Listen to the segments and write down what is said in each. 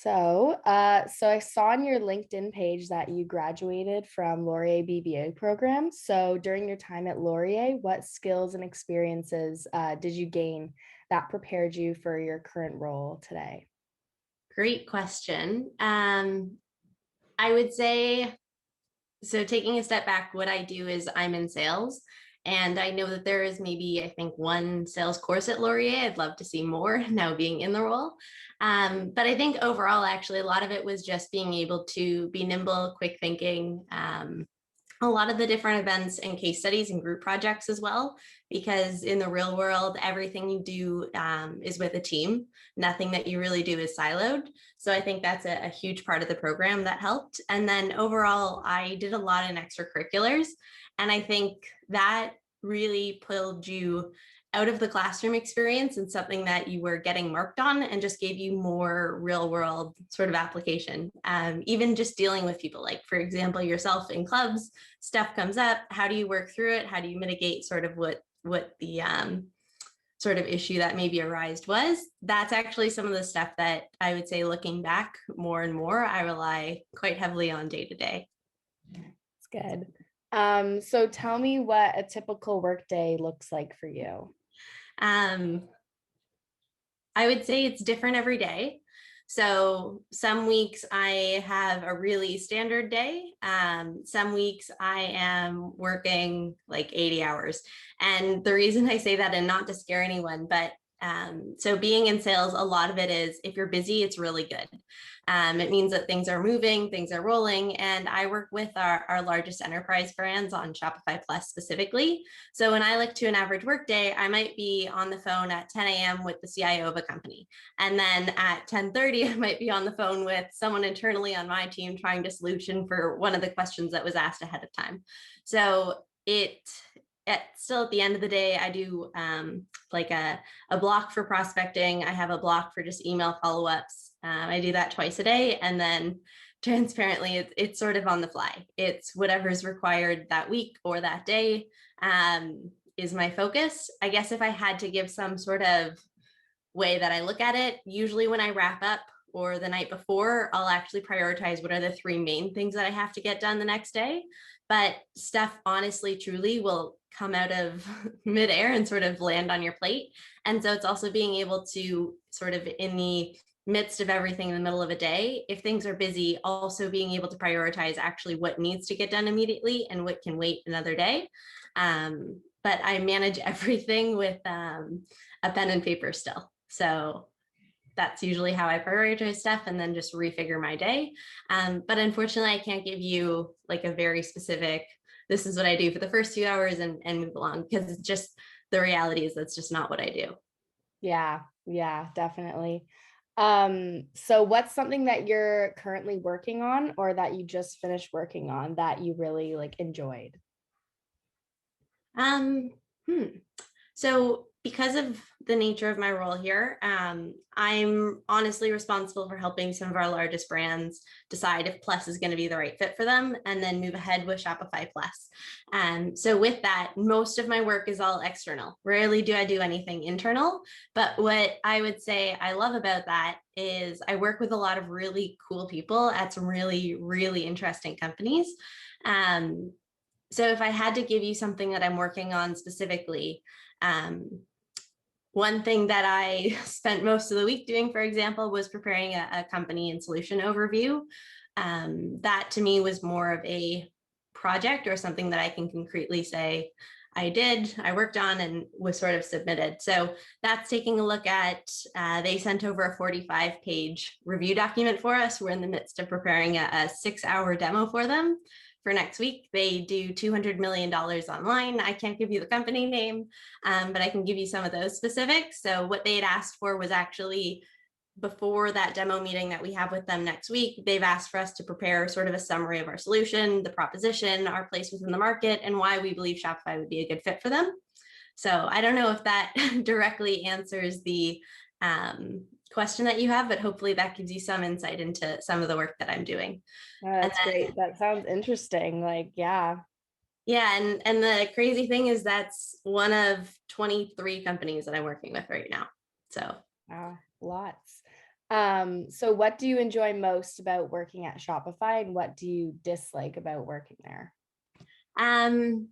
So I saw on your LinkedIn page that you graduated from Laurier BBA program. So during your time at Laurier, what skills and experiences did you gain that prepared you for your current role today? Great question. I would say, so taking a step back, what I do is I'm in sales. And I know that there is maybe, I think, one sales course at Laurier. I'd love to see more now being in the role. But I think overall, actually, a lot of it was just being able to be nimble, quick thinking, a lot of the different events and case studies and group projects as well, because in the real world, everything you do is with a team. Nothing that you really do is siloed. So I think that's a huge part of the program that helped. And then overall, I did a lot in extracurriculars. And I think that really pulled you out of the classroom experience and something that you were getting marked on and just gave you more real world sort of application. Even just dealing with people, like, for example, yourself in clubs, stuff comes up. How do you work through it? How do you mitigate sort of what the sort of issue that maybe arised was? That's actually some of the stuff that I would say, looking back more and more, I rely quite heavily on day to day. It's good. So tell me what a typical workday looks like for you. Um, I would say it's different every day. So some weeks I have a really standard day. Some weeks I am working like 80 hours. And the reason I say that, and not to scare anyone, but so being in sales, a lot of it is, if you're busy, it's really good. It means that things are moving, things are rolling. And I work with our largest enterprise brands on Shopify Plus specifically. So when I look to an average workday, I might be on the phone at 10 a.m. with the CIO of a company. And then at 10:30, I might be on the phone with someone internally on my team trying to solution for one of the questions that was asked ahead of time. So still at the end of the day, I do like a block for prospecting. I have a block for just email follow-ups. I do that twice a day. And then transparently, it's sort of on the fly. It's whatever's required that week or that day is my focus. I guess if I had to give some sort of way that I look at it, usually when I wrap up or the night before, I'll actually prioritize what are the three main things that I have to get done the next day. But stuff, honestly, truly will come out of midair and sort of land on your plate. And so it's also being able to sort of, in the midst of everything in the middle of a day, if things are busy, also being able to prioritize actually what needs to get done immediately and what can wait another day. But I manage everything with a pen and paper still. So that's usually how I prioritize stuff, and then just refigure my day. But unfortunately, I can't give you like a very specific, this is what I do for the first 2 hours and move along, because it's just, the reality is that's just not what I do. Yeah, definitely. So what's something that you're currently working on or that you just finished working on that you really like enjoyed? Um, hmm. So because of the nature of my role here, I'm honestly responsible for helping some of our largest brands decide if Plus is going to be the right fit for them and then move ahead with Shopify Plus. So with that, most of my work is all external. Rarely do I do anything internal. But what I would say I love about that is I work with a lot of really cool people at some really, really interesting companies. Um, so if I had to give you something that I'm working on specifically, um, one thing that I spent most of the week doing, for example, was preparing a company and solution overview. That to me was more of a project or something that I can concretely say I worked on and was sort of submitted. So that's taking a look at, they sent over a 45-page review document for us. We're in the midst of preparing a 6-hour demo for them for next week. They do $200 million online. I can't give you the company name, but I can give you some of those specifics. So what they had asked for was actually, before that demo meeting that we have with them next week, they've asked for us to prepare sort of a summary of our solution, the proposition, our place within the market, and why we believe Shopify would be a good fit for them. So I don't know if that directly answers the question that you have, but hopefully that gives you some insight into some of the work that I'm doing. Oh, And that's great. That sounds interesting. Like, yeah. yeah, and the crazy thing is that's one of 23 companies that I'm working with right now. So Wow, lots. So what do you enjoy most about working at Shopify, and what do you dislike about working there? Um,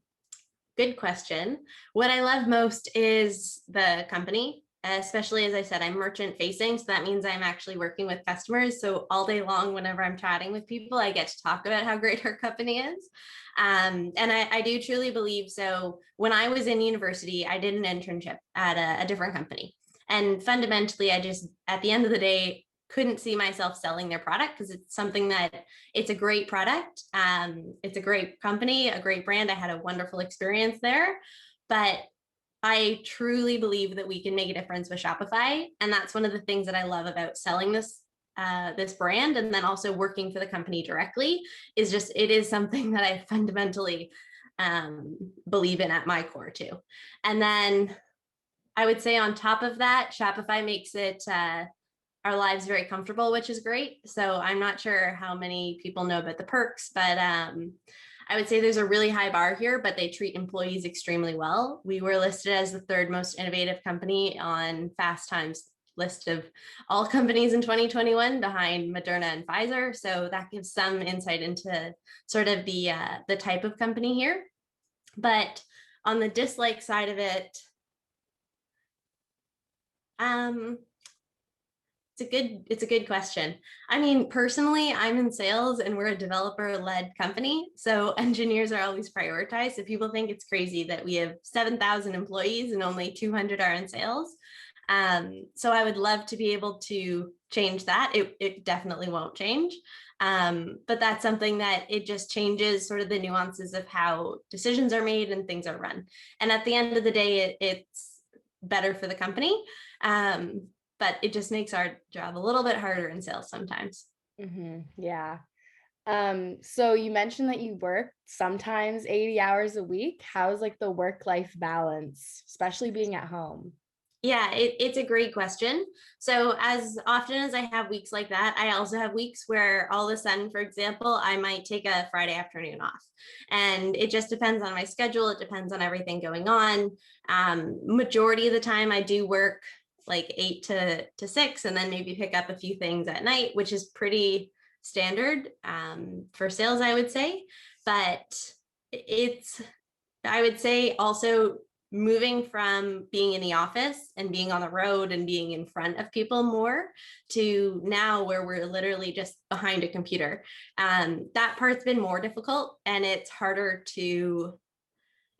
Good question. What I love most is the company, especially as I said, I'm merchant facing. So that means I'm actually working with customers. So all day long, whenever I'm chatting with people, I get to talk about how great our company is. And I do truly believe so. When I was in university, I did an internship at a different company. And fundamentally, I just, at the end of the day, couldn't see myself selling their product because it's something that it's a great product. It's a great company, a great brand. I had a wonderful experience there, but I truly believe that we can make a difference with Shopify, and that's one of the things that I love about selling this brand, and then also working for the company directly. Is just it is something that I fundamentally believe in at my core too. And then I would say on top of that, Shopify makes it our lives very comfortable, which is great. So I'm not sure how many people know about the perks, but I would say there's a really high bar here, but they treat employees extremely well. We were listed as the third most innovative company on Fast Times list of all companies in 2021 behind Moderna and Pfizer. So that gives some insight into sort of the type of company here. But on the dislike side of it, it's a good question. I mean, personally, I'm in sales and we're a developer-led company. So engineers are always prioritized. So people think it's crazy that we have 7,000 employees and only 200 are in sales. So I would love to be able to change that. It definitely won't change. But that's something that it just changes sort of the nuances of how decisions are made and things are run. And at the end of the day, it's better for the company. But it just makes our job a little bit harder in sales sometimes. Yeah. So you mentioned that you work sometimes 80 hours a week. How's like the work-life balance, especially being at home? Yeah, it's a great question. So as often as I have weeks like that, I also have weeks where all of a sudden, for example, I might take a Friday afternoon off. And it just depends on my schedule. It depends on everything going on. Majority of the time I do work like 8 to 6 and then maybe pick up a few things at night, which is pretty standard for sales, I would say. But it's, I would say also moving from being in the office and being on the road and being in front of people more to now where we're literally just behind a computer. That part's been more difficult, and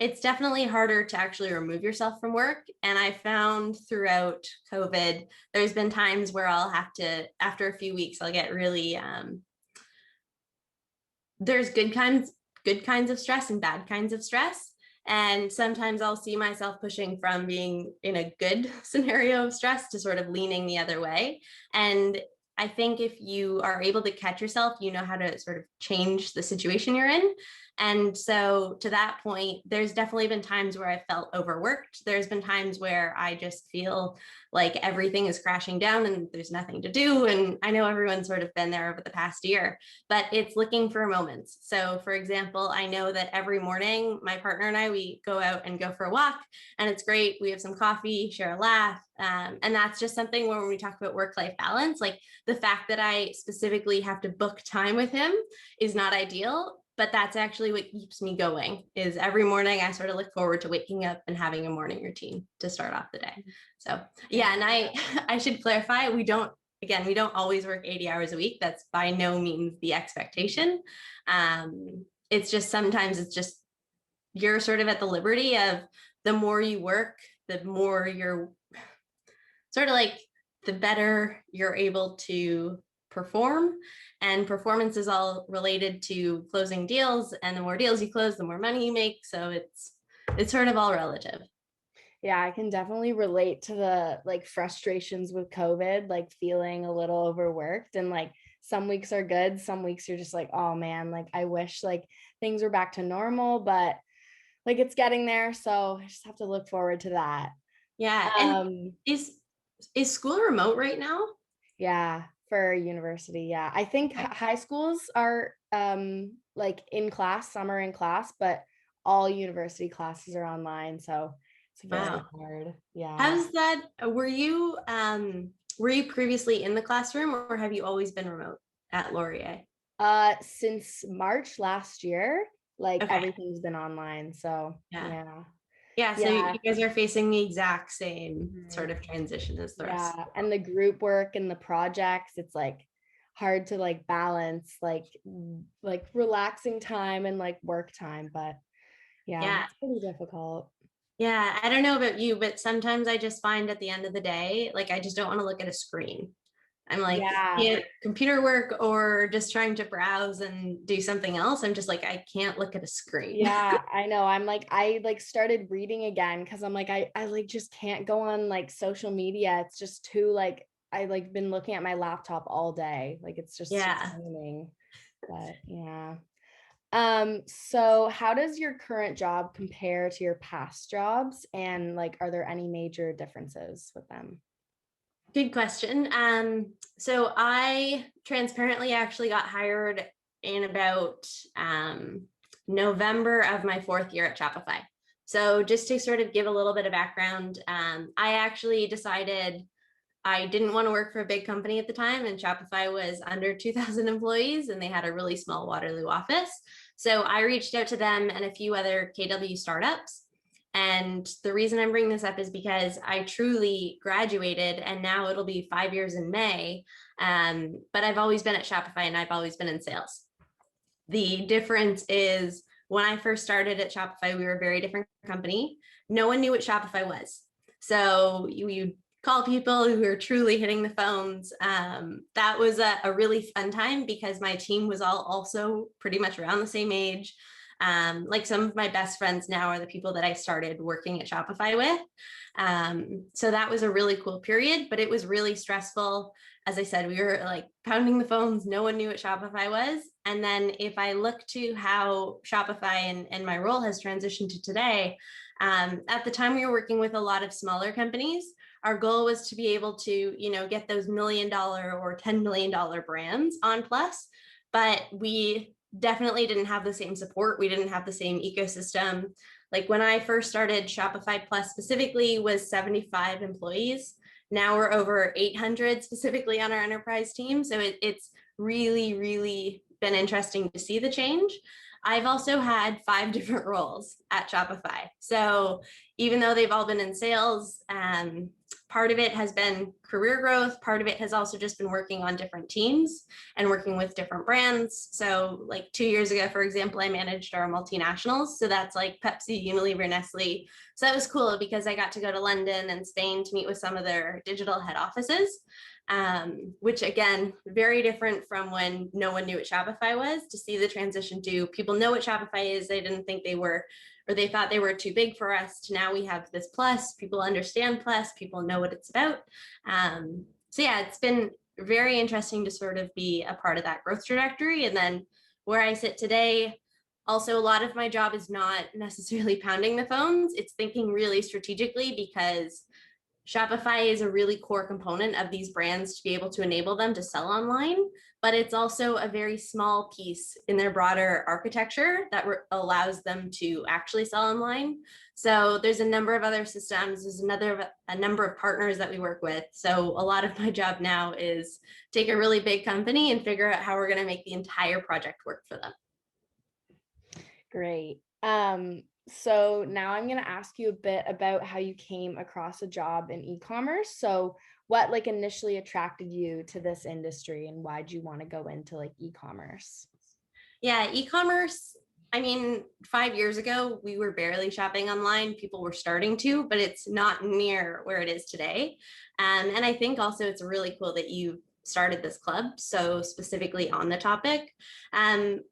it's definitely harder to actually remove yourself from work. And I found throughout COVID, there's been times where I'll have to, after a few weeks, I'll get really, there's good kinds of stress and bad kinds of stress. And sometimes I'll see myself pushing from being in a good scenario of stress to sort of leaning the other way. And I think if you are able to catch yourself, you know how to sort of change the situation you're in. And so to that point, there's definitely been times where I felt overworked. There's been times where I just feel like everything is crashing down and there's nothing to do. And I know everyone's sort of been there over the past year, but it's looking for moments. So for example, I know that every morning, my partner and I, we go out and go for a walk, and it's great. We have some coffee, share a laugh. And that's just something where when we talk about work-life balance, like the fact that I specifically have to book time with him is not ideal, but that's actually what keeps me going. Is every morning I sort of look forward to waking up and having a morning routine to start off the day. So yeah, and I should clarify, we don't always work 80 hours a week. That's by no means the expectation. It's just sometimes it's just you're sort of at the liberty of the more you work, the more you're sort of like the better you're able to perform. And performance is all related to closing deals. And the more deals you close, the more money you make. So it's sort of all relative. Yeah, I can definitely relate to the like frustrations with COVID, like feeling a little overworked, and like some weeks are good, some weeks you're just like, oh man, like I wish like things were back to normal, but like it's getting there. So I just have to look forward to that. Yeah. And Um, is school remote right now? yeah, for university. Yeah. I think high schools are like in class, some are in class, but all university classes are online. So it's very Wow. hard. Yeah. How's that? Were you Were you previously in the classroom or have you always been remote at Laurier? Since March last year, like Okay. everything's been online. So Yeah. yeah. Yeah. So Yeah. you guys are facing the exact same sort Mhm. of transition as the rest. Yeah. And the group work and the projects, it's like hard to like balance like relaxing time and like work time. But yeah, Yeah. it's pretty difficult. Yeah. I don't know about you, but sometimes I just find at the end of the day, like I just don't want to look at a screen. I'm like, Yeah. yeah, computer work or just trying to browse and do something else. I'm just like, I can't look at a screen. Yeah, I know. I'm like, I like started reading again because I'm like, I like just can't go on like social media. It's just too like I like been looking at my laptop all day. Like it's just Yeah. consuming. But yeah. So how does your current job compare to your past jobs? And like, are there any major differences with them? Good question. So I transparently actually got hired in about November of my 4th year at Shopify. So just to sort of give a little bit of background, I actually decided I didn't want to work for a big company at the time, and Shopify was under 2,000 employees, and they had a really small Waterloo office. So I reached out to them and a few other KW startups. And the reason I'm bringing this up is because I truly graduated, and now it'll be 5 years in May. But I've always been at Shopify and I've always been in sales. The difference is when I first started at Shopify, we were a very different company. No one knew what Shopify was. So you call people who are truly hitting the phones. That was a really fun time because my team was all also pretty much around the same age. Like some of my best friends now are the people that I started working at Shopify with. So that was a really cool period, but it was really stressful. As I said, we were like pounding the phones. No one knew what Shopify was. And then if I look to how Shopify and my role has transitioned to today, at the time we were working with a lot of smaller companies. Our goal was to be able to, get those $1 million or $10 million brands on Plus, but we definitely didn't have the same support. We didn't have the same ecosystem. Like when I first started, Shopify Plus specifically was 75 employees. Now we're over 800 specifically on our enterprise team. So it's really, really been interesting to see the change. I've also had 5 different roles at Shopify. So even though they've all been in sales, part of it has been career growth. Part of it has also just been working on different teams and working with different brands. So like 2 years ago, for example, I managed our multinationals. So that's like Pepsi, Unilever, Nestle. So that was cool because I got to go to London and Spain to meet with some of their digital head offices, which again, very different from when no one knew what Shopify was, to see the transition to people know what Shopify is. They didn't think they were, or they thought they were too big for us, to now we have this Plus, people understand Plus, people know what it's about. So yeah, it's been very interesting to sort of be a part of that growth trajectory. And then where I sit today, also a lot of my job is not necessarily pounding the phones. It's thinking really strategically, because Shopify is a really core component of these brands to be able to enable them to sell online, but it's also a very small piece in their broader architecture that allows them to actually sell online. So there's a number of other systems, there's a number of partners that we work with. So a lot of my job now is take a really big company and figure out how we're going to make the entire project work for them. Great. So now I'm going to ask you a bit about how you came across a job in e-commerce. So what like initially attracted you to this industry and why did you want to go into like e-commerce? Yeah, e-commerce. I mean, 5 years ago, we were barely shopping online. People were starting to, but it's not near where it is today. And I think also it's really cool that you started this club so specifically on the topic.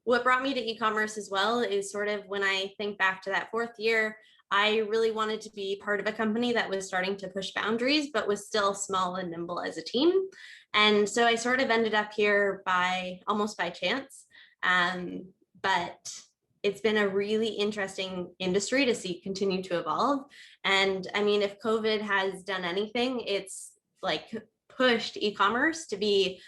What brought me to e-commerce as well is sort of when I think back to that 4th year, I really wanted to be part of a company that was starting to push boundaries, but was still small and nimble as a team. And so I sort of ended up here almost by chance. But it's been a really interesting industry to see continue to evolve. And I mean, if COVID has done anything, it's like pushed e-commerce to be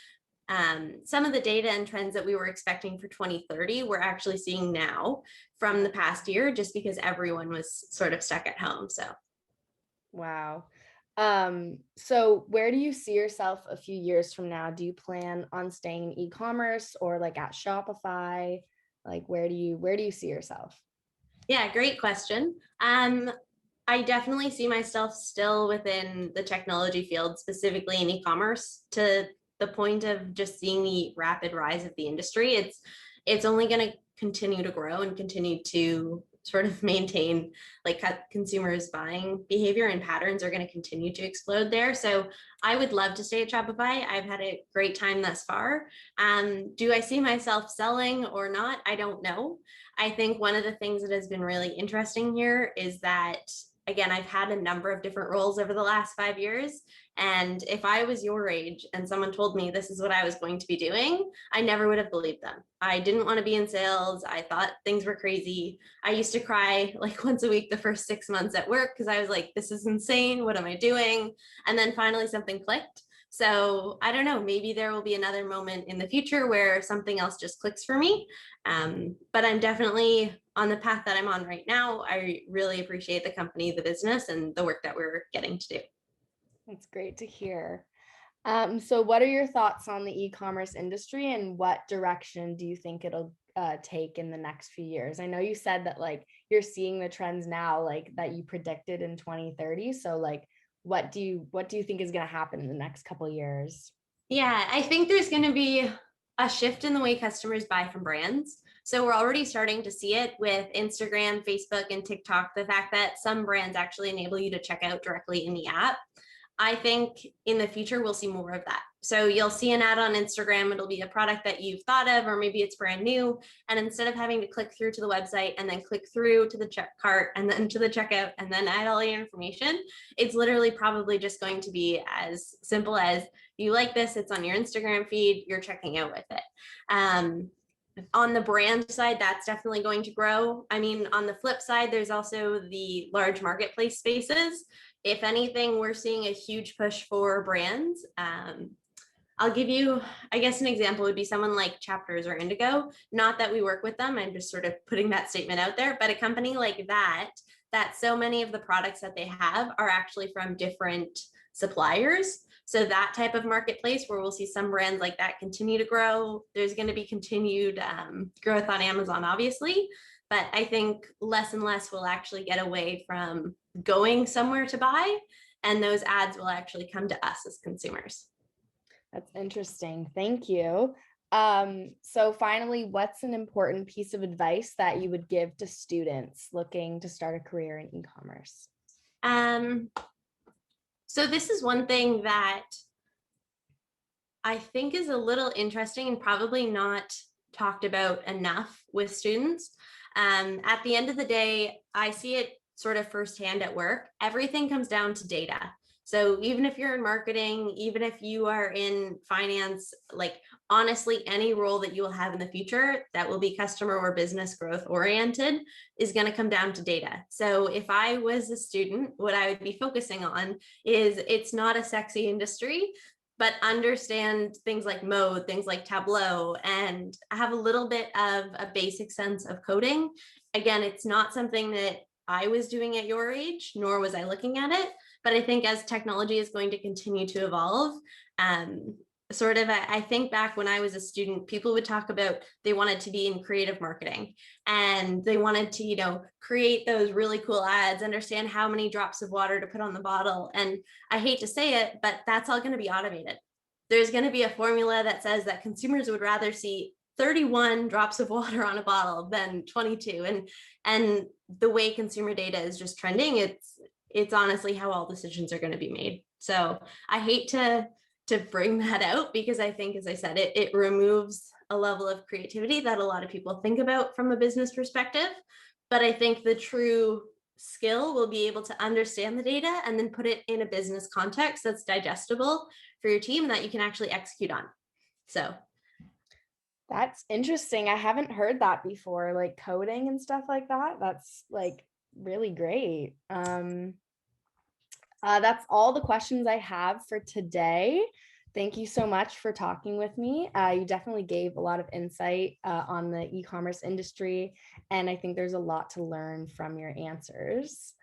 some of the data and trends that we were expecting for 2030, we're actually seeing now from the past year, just because everyone was sort of stuck at home. So Wow. So where do you see yourself a few years from now? Do you plan on staying in e-commerce or like at Shopify? Like where do you see yourself? Yeah, great question. I definitely see myself still within the technology field, specifically in e-commerce, to the point of just seeing the rapid rise of the industry. It's only going to continue to grow and continue to sort of maintain like consumers buying behavior and patterns are going to continue to explode there. So I would love to stay at Shopify. I've had a great time thus far. Do I see myself selling or not? I don't know. I think one of the things that has been really interesting here is that, again, I've had a number of different roles over the last 5 years. And if I was your age and someone told me this is what I was going to be doing, I never would have believed them. I didn't want to be in sales. I thought things were crazy. I used to cry like once a week the first 6 months at work because I was like, this is insane. What am I doing? And then finally something clicked. So I don't know, maybe there will be another moment in the future where something else just clicks for me. But I'm definitely on the path that I'm on right now. I really appreciate the company, the business, and the work that we're getting to do. That's great to hear. So what are your thoughts on the e-commerce industry and what direction do you think it'll take in the next few years? I know you said that like you're seeing the trends now, like that you predicted in 2030. So like what do you think is going to happen in the next couple of years? Yeah, I think there's going to be a shift in the way customers buy from brands. So we're already starting to see it with Instagram, Facebook, and TikTok, the fact that some brands actually enable you to check out directly in the app. I think in the future, we'll see more of that. So you'll see an ad on Instagram, it'll be a product that you've thought of, or maybe it's brand new. And instead of having to click through to the website and then click through to the check cart and then to the checkout and then add all your information, it's literally probably just going to be as simple as you like this, it's on your Instagram feed, you're checking out with it. On the brand side, that's definitely going to grow. I mean, on the flip side, there's also the large marketplace spaces. If anything, we're seeing a huge push for brands. I'll give you, I guess, an example would be someone like Chapters or Indigo. Not that we work with them, I'm just sort of putting that statement out there, but a company like that, that so many of the products that they have are actually from different suppliers. So that type of marketplace where we'll see some brands like that continue to grow. There's going to be continued growth on Amazon, obviously, but I think less and less will actually get away from going somewhere to buy, and those ads will actually come to us as consumers. That's interesting. Thank you. So finally, what's an important piece of advice that you would give to students looking to start a career in e-commerce? Um, so this is one thing that I think is a little interesting and probably not talked about enough with students. At the end of the day, I see it sort of firsthand at work. Everything comes down to data. So even if you're in marketing, even if you are in finance, like honestly, any role that you will have in the future that will be customer or business growth oriented is going to come down to data. So if I was a student, what I would be focusing on is it's not a sexy industry, but understand things like mode, things like Tableau, and have a little bit of a basic sense of coding. Again, it's not something that I was doing at your age, nor was I looking at it. But I think as technology is going to continue to evolve, I think back when I was a student, people would talk about they wanted to be in creative marketing and they wanted to, create those really cool ads, understand how many drops of water to put on the bottle. And I hate to say it, but that's all going to be automated. There's going to be a formula that says that consumers would rather see 31 drops of water on a bottle than 22. And the way consumer data is just trending, it's honestly how all decisions are going to be made. So I hate to bring that out because I think, as I said, it removes a level of creativity that a lot of people think about from a business perspective. But I think the true skill will be able to understand the data and then put it in a business context that's digestible for your team that you can actually execute on. So That's interesting. I haven't heard that before, like coding and stuff like that. That's like really great. That's all the questions I have for today. Thank you so much for talking with me. You definitely gave a lot of insight on the e-commerce industry, and I think there's a lot to learn from your answers.